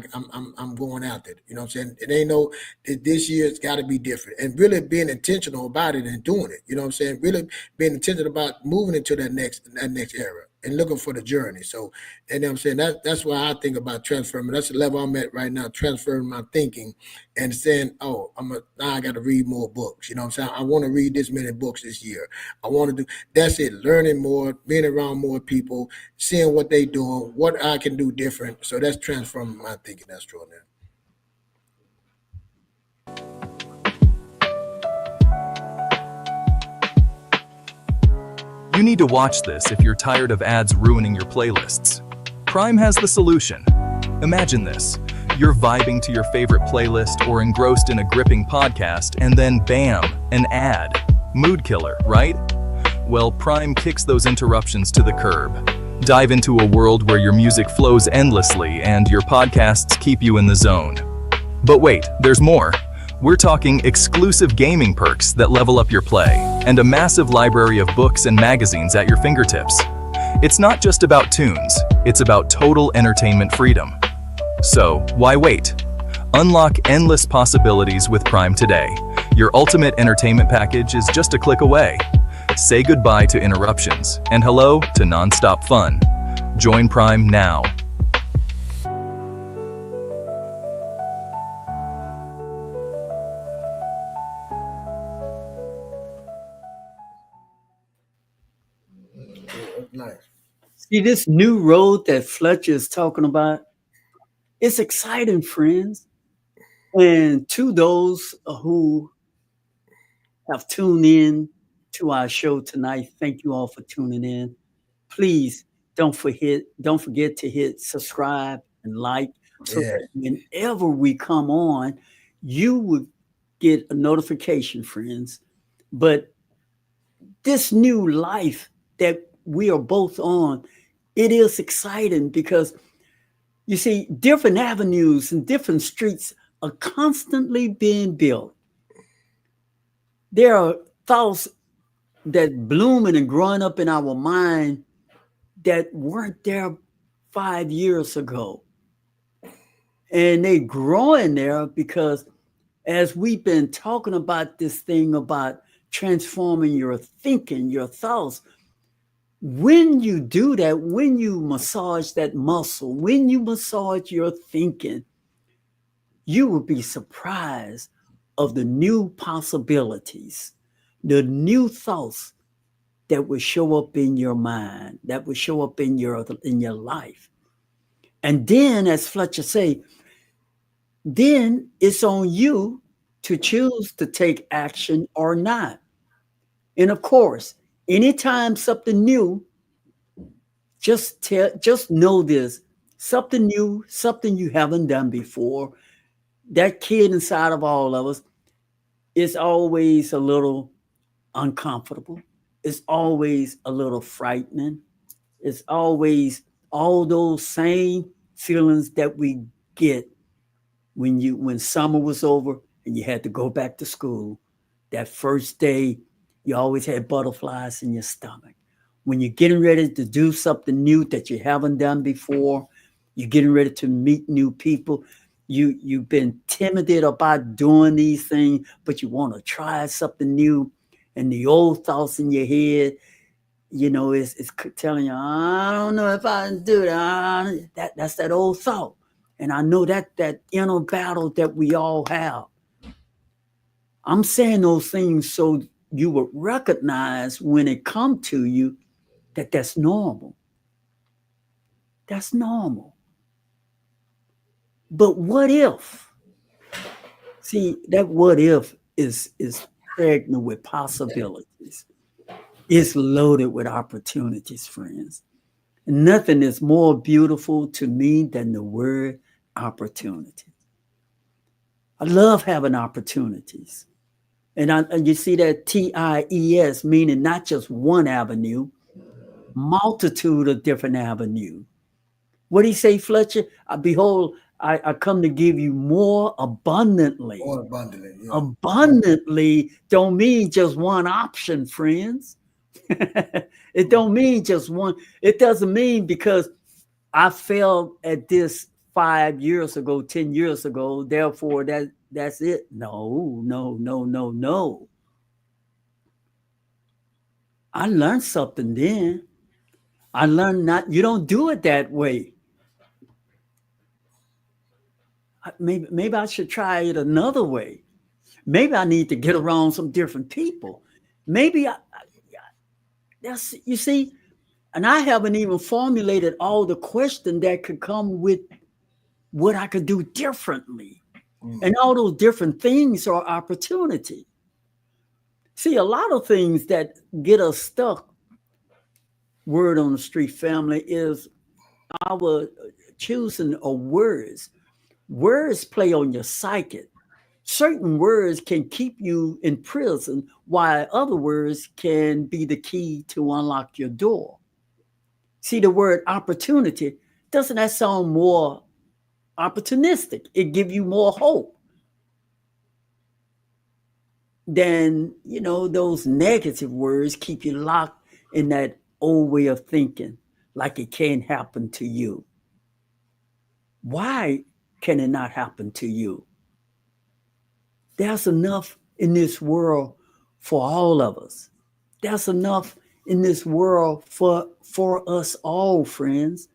I'm going after it. You know what I'm saying? It ain't this year it's got to be different, and really being intentional about it and doing it. You know what I'm saying? Really being intentional about moving into that next era and looking for the journey. So, and I'm saying that's why I think about transferring. That's the level I'm at right now, transferring my thinking and saying, oh, now I got to read more books. You know what I'm saying? I want to read this many books this year. I want to do, that's it, learning more, being around more people, seeing what they doing, what I can do different. So that's transforming my thinking. That's true now. You need to watch this if you're tired of ads ruining your playlists. Prime has the solution. Imagine this. You're vibing to your favorite playlist or engrossed in a gripping podcast, and then bam, an ad. Mood killer, right? Well, Prime kicks those interruptions to the curb. Dive into a world where your music flows endlessly and your podcasts keep you in the zone. But wait, there's more. We're talking exclusive gaming perks that level up your play, and a massive library of books and magazines at your fingertips. It's not just about tunes, it's about total entertainment freedom. So, why wait? Unlock endless possibilities with Prime today. Your ultimate entertainment package is just a click away. Say goodbye to interruptions, and hello to nonstop fun. Join Prime now. Nice. See, this new road that Fletcher is talking about, it's exciting, friends. And to those who have tuned in to our show tonight, thank you all for tuning in. please don't forget to hit subscribe and like so Yeah. that whenever we come on, you would get a notification, friends. But this new life that we are both on, it is exciting because you see, different avenues and different streets are constantly being built. There are thoughts that blooming and growing up in our mind that weren't there 5 years ago. And they growing there because as we've been talking about this thing about transforming your thinking, your thoughts, when you do that, when you massage that muscle, when you massage your thinking, you will be surprised of the new possibilities, the new thoughts that will show up in your mind, that will show up in your life. And then, as Fletcher say, then it's on you to choose to take action or not. And of course, anytime something new, just know this: something new, something you haven't done before. That kid inside of all of us is always a little uncomfortable. It's always a little frightening. It's always all those same feelings that we get when summer was over and you had to go back to school. That first day, you always had butterflies in your stomach. When you're getting ready to do something new that you haven't done before, you're getting ready to meet new people. You've been timid about doing these things, but you want to try something new, and the old thoughts in your head, it's telling you, I don't know if I can do that. That's that old thought. And I know that inner battle that we all have. I'm saying those things so you would recognize when it come to you that that's normal. That's normal. But what if? See, that what if is pregnant with possibilities. It's loaded with opportunities, friends. Nothing is more beautiful to me than the word opportunity. I love having opportunities. And you see that TIES, meaning not just one avenue, multitude of different avenues. What did he say, Fletcher? Behold, I come to give you more abundantly. More abundantly. Yeah. Abundantly don't mean just one option, friends. It don't mean just one. It doesn't mean because I failed at this 5 years ago, 10 years ago, therefore that's it. No. I learned something then. I learned you don't do it that way. Maybe I should try it another way. Maybe I need to get around some different people. Maybe that's, you see, and I haven't even formulated all the questions that could come with what I could do differently. And all those different things are opportunity. See, a lot of things that get us stuck, word on the street family, is our choosing of words. Words play on your psyche. Certain words can keep you in prison, while other words can be the key to unlock your door. See, the word opportunity, doesn't that sound more opportunistic? It gives you more hope than, those negative words keep you locked in that old way of thinking, like it can't happen to you. Why can it not happen to you? There's enough in this world for all of us. There's enough in this world for us all, friends.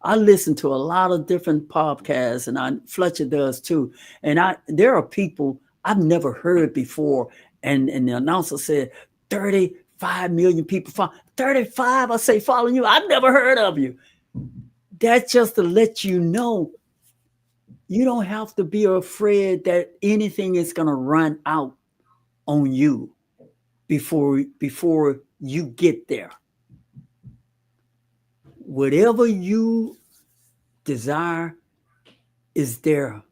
I listen to a lot of different podcasts, and Fletcher does too. And there are people I've never heard before. And the announcer said 35 million people follow. 35, I say, following you. I've never heard of you. That's just to let you know you don't have to be afraid that anything is going to run out on you before you get there. whatever you desire is there.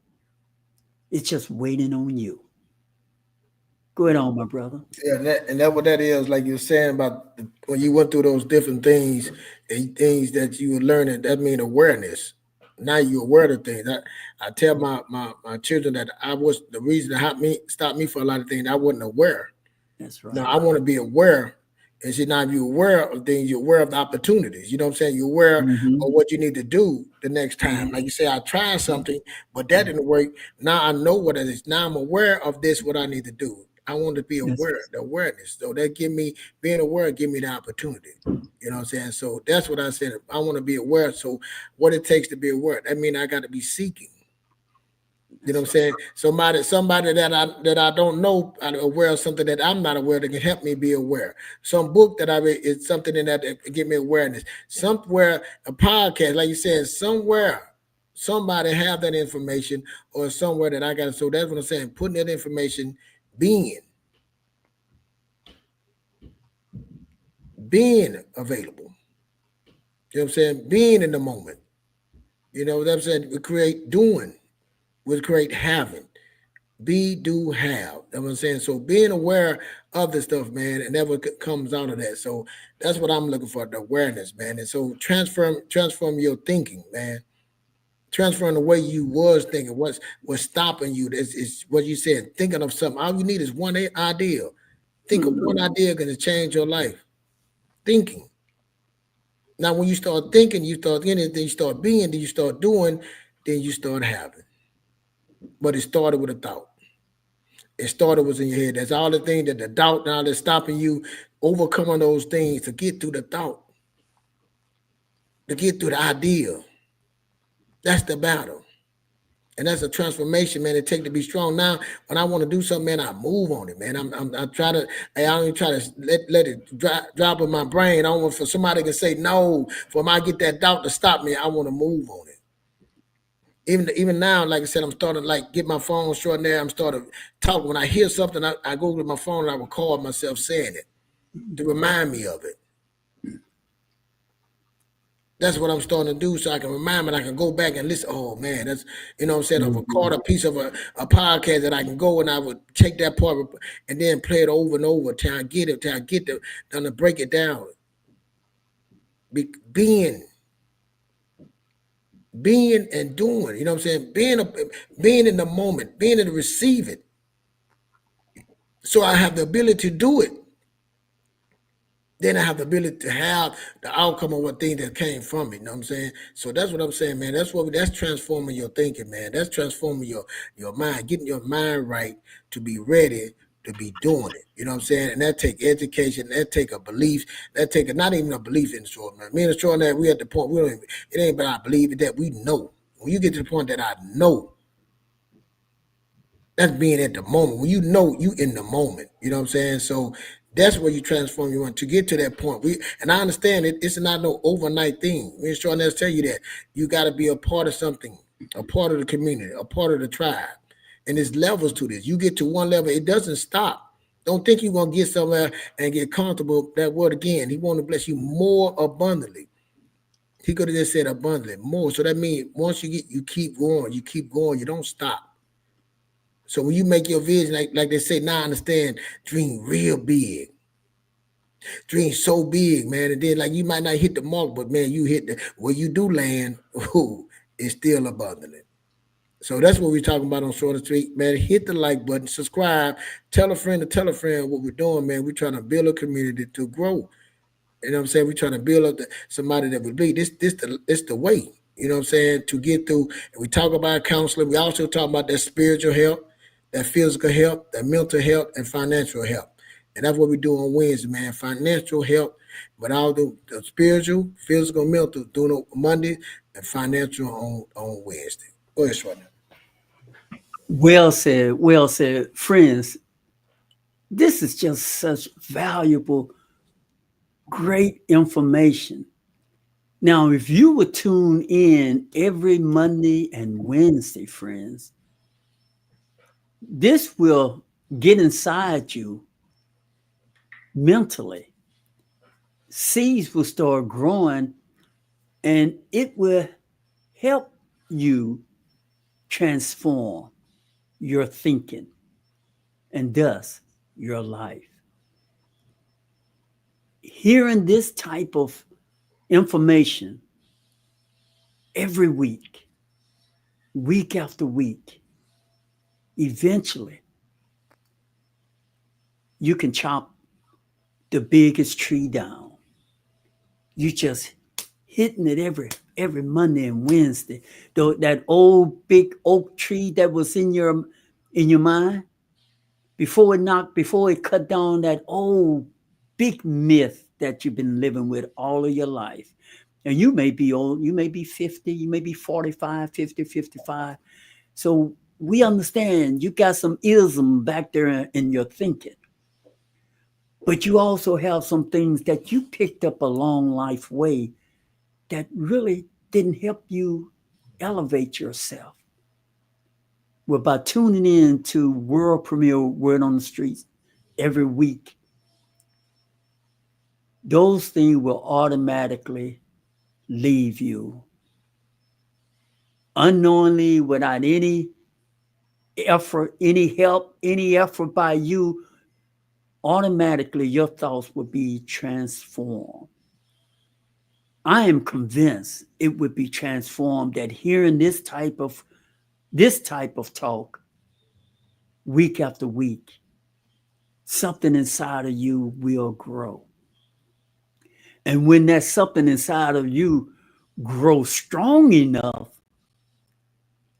It's just waiting on you. Go ahead on, my brother. Yeah, and that what that is, like you were saying about when you went through those different things and things that you were learning, that mean awareness. Now you're aware of things. I tell my children that I was the reason that stopped me for a lot of things. I wasn't aware. That's right. Now I want to be aware. And see, now if you're aware of things, you're aware of the opportunities. You know what I'm saying? You're aware of what you need to do the next time. Like you say, I tried something, but that didn't work. Now I know what it is. Now I'm aware of this, what I need to do. I want to be aware, the awareness. So that being aware, give me the opportunity. You know what I'm saying? So that's what I said. I want to be aware. So what it takes to be aware, that means I got to be seeking. You know what I'm saying? Somebody that I don't know, I'm aware of something that I'm not aware that can help me be aware. Some book that I read is something in that give me awareness. Somewhere, a podcast, like you said, somewhere somebody have that information or somewhere that I got to. So that's what I'm saying. Putting that information, being available. You know what I'm saying? Being in the moment. You know what I'm saying? We create doing. We create having. Be, do, have. You know what I'm saying? So being aware of the stuff, man, and that what comes out of that. So that's what I'm looking for, the awareness, man. And so transform your thinking, man. Transferring the way you was thinking. What's stopping you? Is what you said. Thinking of something. All you need is one idea. Think of one idea going to change your life. Thinking. Now, when you start thinking, you start getting it, then you start being, then you start doing, then you start having. But it started with a thought. It started was in your head. That's all the thing that the doubt now that's stopping you, overcoming those things to get through the thought, to get through the idea. That's the battle. And that's a transformation, man. It takes to be strong. Now, when I want to do something, man, I move on it, man. I try to. I don't even try to let it drop in my brain. I don't want for somebody to say no. For when I get that doubt to stop me, I want to move on it. Even now, like I said, I'm starting to get my phone short there. I'm starting to talk. When I hear something, I go to my phone and I record myself saying it to remind me of it. That's what I'm starting to do, so I can remind me and I can go back and listen. Oh man, that's you know what I'm saying. I've recorded a piece of a podcast that I can go and I would take that part and then play it over and over till I get it, down to break it down. Being and doing, you know what I'm saying? Being in the moment, being able to receive it. So I have the ability to do it. Then I have the ability to have the outcome of what thing that came from it. You know what I'm saying? So that's what I'm saying, man. That's transforming your thinking, man. That's transforming your mind, getting your mind right to be ready to be doing it. You know what I'm saying? And that take education, that take a belief, that take not even a belief in the short, man. Me and the short that we at the point, it ain't about I believe it, that we know. When you get to the point that I know, that's being at the moment. When you know, you in the moment. You know what I'm saying? So that's where you transform your mind to get to that point. And I understand it's not no overnight thing. We're trying to tell you that you got to be a part of something, a part of the community, a part of the tribe. And there's levels to this. You get to one level, it doesn't stop. Don't think you're gonna get somewhere and get comfortable. That word again, he want to bless you more abundantly. He could have just said abundantly, more. So that means once you keep going, you don't stop. So when you make your vision, like they say, now I understand, dream real big. Dream so big, man. And then you might not hit the mark, but man, you hit where you do land, it's still abundant. So that's what we're talking about on Short Street, man. Hit the like button, subscribe, tell a friend what we're doing, man. We're trying to build a community to grow. You know what I'm saying? We're trying to build up somebody that would be this the way, you know what I'm saying, to get through. And we talk about counseling. We also talk about that spiritual health, that physical health, that mental health, and financial health. And that's what we do on Wednesday, man. Financial health, but I'll do the spiritual, physical, mental, doing it Monday, and financial on Wednesday. Go ahead, Shorty. Well said, friends. This is just such valuable, great information. Now, if you would tune in every Monday and Wednesday, friends, this will get inside you mentally. Seeds will start growing and it will help you transform your thinking and thus your life. Hearing this type of information every week, week after week, eventually you can chop the biggest tree down. You just hitting it every Monday and Wednesday. Though that old big oak tree that was in your mind, before it cut down that old big myth that you've been living with all of your life. And you may be old, you may be 50, you may be 45, 50, 55. So we understand you got some ism back there in your thinking. But you also have some things that you picked up along life way that really didn't help you elevate yourself. Well, by tuning in to world premiere Word on the Streets every week, those things will automatically leave you unknowingly, without any effort, any help, any effort by you. Automatically your thoughts will be transformed. I am convinced it would be transformed that hearing this type of talk week after week, something inside of you will grow. And when that something inside of you grows strong enough,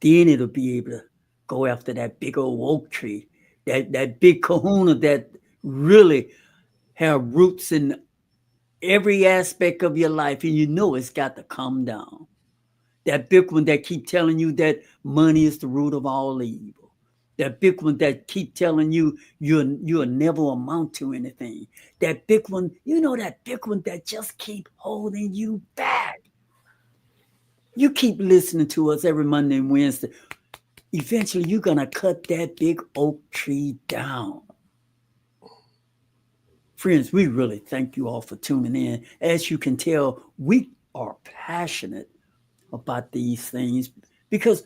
then it'll be able to go after that big old oak tree, that big kahuna that really have roots in every aspect of your life, and you know it's got to come down. That big one that keep telling you that money is the root of all evil. That big one that keep telling you you'll never amount to anything. That big one, that big one that just keep holding you back. You keep listening to us every Monday and Wednesday. Eventually, you're going to cut that big oak tree down. Friends, we really thank you all for tuning in. As you can tell, we are passionate about these things because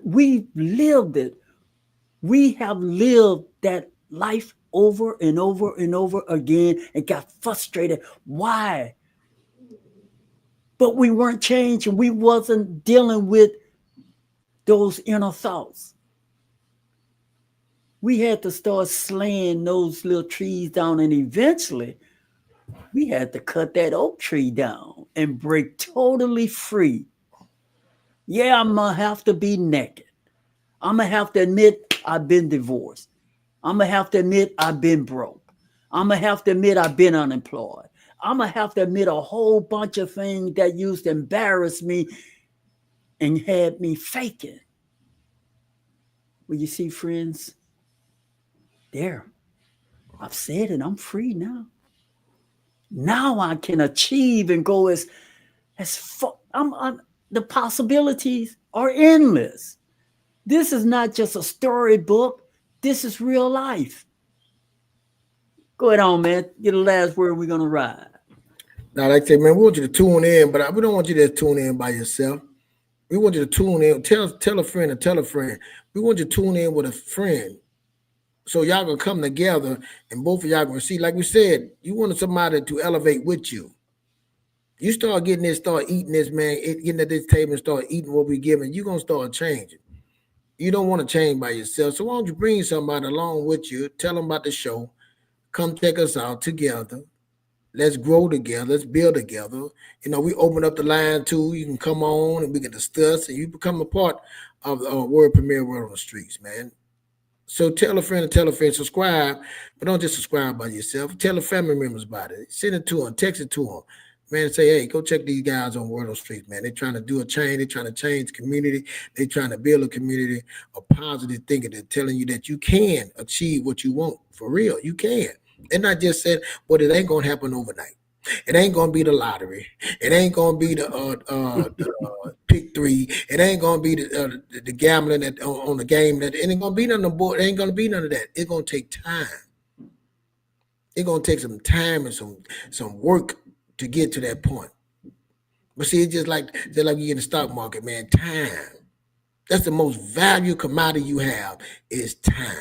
we've lived it. We have lived that life over and over and over again and got frustrated. Why? But we weren't changing. We wasn't dealing with those inner thoughts. We had to start slaying those little trees down, and eventually we had to cut that oak tree down and break totally free. Yeah, I'm going to have to be naked. I'm going to have to admit I've been divorced. I'm going to have to admit I've been broke. I'm going to have to admit I've been unemployed. I'm going to have to admit a whole bunch of things that used to embarrass me and had me faking. Well, you see, friends, I've said it, I'm free now. Now I can achieve and go as far. The possibilities are endless. This is not just a storybook. This is real life. Go ahead on, man. Get the last word. We're going to ride. Now, like I say, man, we want you to tune in, but we don't want you to tune in by yourself. We want you to tune in. Tell a friend and tell a friend. We want you to tune in with a friend. So y'all gonna come together and both of y'all gonna see, like we said, you wanted somebody to elevate with you. You start eating this, man, getting at this table and start eating what we giving, you're gonna start changing. You don't want to change by yourself. So why don't you bring somebody along with you, tell them about the show, come check us out together. Let's grow together, let's build together. We open up the line too. You can come on and we can discuss, and you become a part of the world premiere Word on the Streets, man. So tell a friend, subscribe, but don't just subscribe by yourself. Tell the family members about it. Send it to them, text it to them. Man, say, hey, go check these guys on Word on the Streets, man. They're trying to do a change. They're trying to change the community. They're trying to build a community of positive thinking. They're telling you that you can achieve what you want. For real, you can. They're not just saying, well, it ain't going to happen overnight. It ain't going to be the lottery. It ain't going to be the pick three. It ain't going to be the gambling on the game. That it ain't going to be none of the board. It ain't going to be none of that. It's going to take time. It's going to take some time and some work to get to that point. But see, it's just like you in the stock market, man. Time. That's the most valuable commodity you have is time.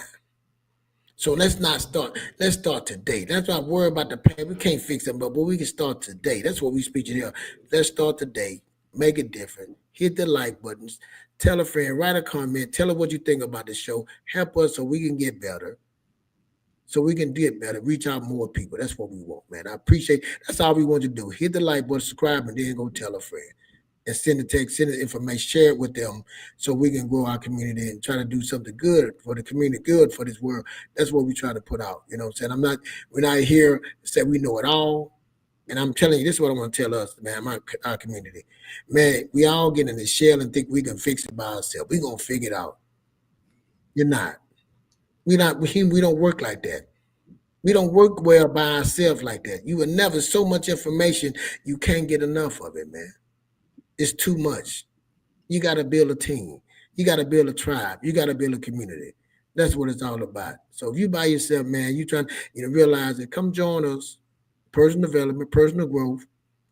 So let's not start. Let's start today. That's why I worry about the past. We can't fix it, but we can start today. That's what we speaking here. Let's start today. Make it different. Hit the like buttons. Tell a friend. Write a comment. Tell her what you think about the show. Help us so we can get better. So we can get better. Reach out more people. That's what we want, man. I appreciate. That's all we want to do. Hit the like button, subscribe, and then go tell a friend. And send the text, send the information, share it with them so we can grow our community and try to do something good for the community, good for this world. That's what we try to put out. You know what I'm saying? We're not here to say we know it all. And I'm telling you, this is what I want to tell us, man, our community. Man, we all get in the shell and think we can fix it by ourselves. We're going to figure it out. You're not. We don't work like that. We don't work well by ourselves like that. You will never, so much information, you can't get enough of it, man. It's too much. You got to build a team. You got to build a tribe. You got to build a community. That's what it's all about. So if you by yourself, man, you trying to realize it, come join us. Personal development, personal growth,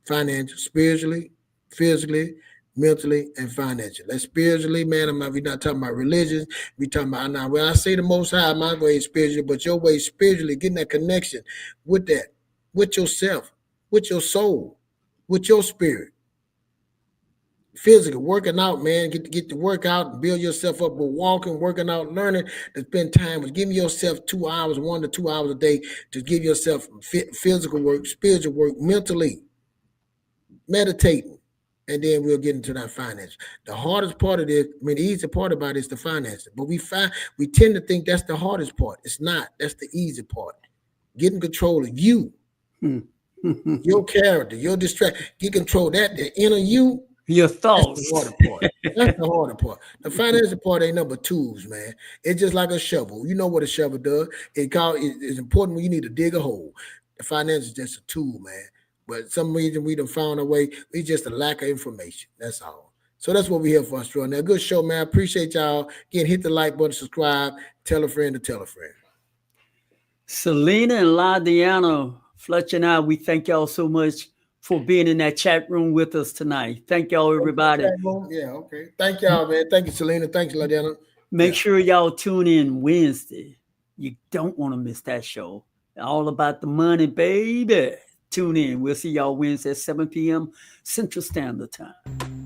financial, spiritually, physically, mentally, and financially. That's spiritually, man. We're not talking about religion. We're talking about, now, when I say the Most High, my way is spiritually, but your way is spiritually, getting that connection with that, with yourself, with your soul, with your spirit. Physical, working out, man. Get to work out and build yourself up with walking, working out, learning to spend time with giving yourself 2 hours, 1 to 2 hours a day to give yourself physical work, spiritual work, mentally, meditating, and then we'll get into that finance. The hardest part of this, the easy part about it is the finances, but we tend to think that's the hardest part. It's not. That's the easy part. Getting control of you, your character, your distraction. Get control of that, the inner you. Your thoughts. That's the harder part. That's the harder part. The financial part ain't number tools, man. It's just like a shovel. You know what a shovel does. It's important when you need to dig a hole. The finance is just a tool, man. But some reason we done found a way. It's just a lack of information. That's all. So that's what we're here for, Straw. Now, good show, man. I appreciate y'all. Again, hit the like button, subscribe, tell a friend to tell a friend. Selena and Ladiana, Fletcher and I, we thank y'all so much for being in that chat room with us tonight. Thank y'all, everybody. Yeah, okay. Thank y'all, man. Thank you, Selena. Thanks, Ladiana. Make sure y'all tune in Wednesday. You don't want to miss that show. All about the money, baby. Tune in. We'll see y'all Wednesday at 7 p.m. Central Standard Time.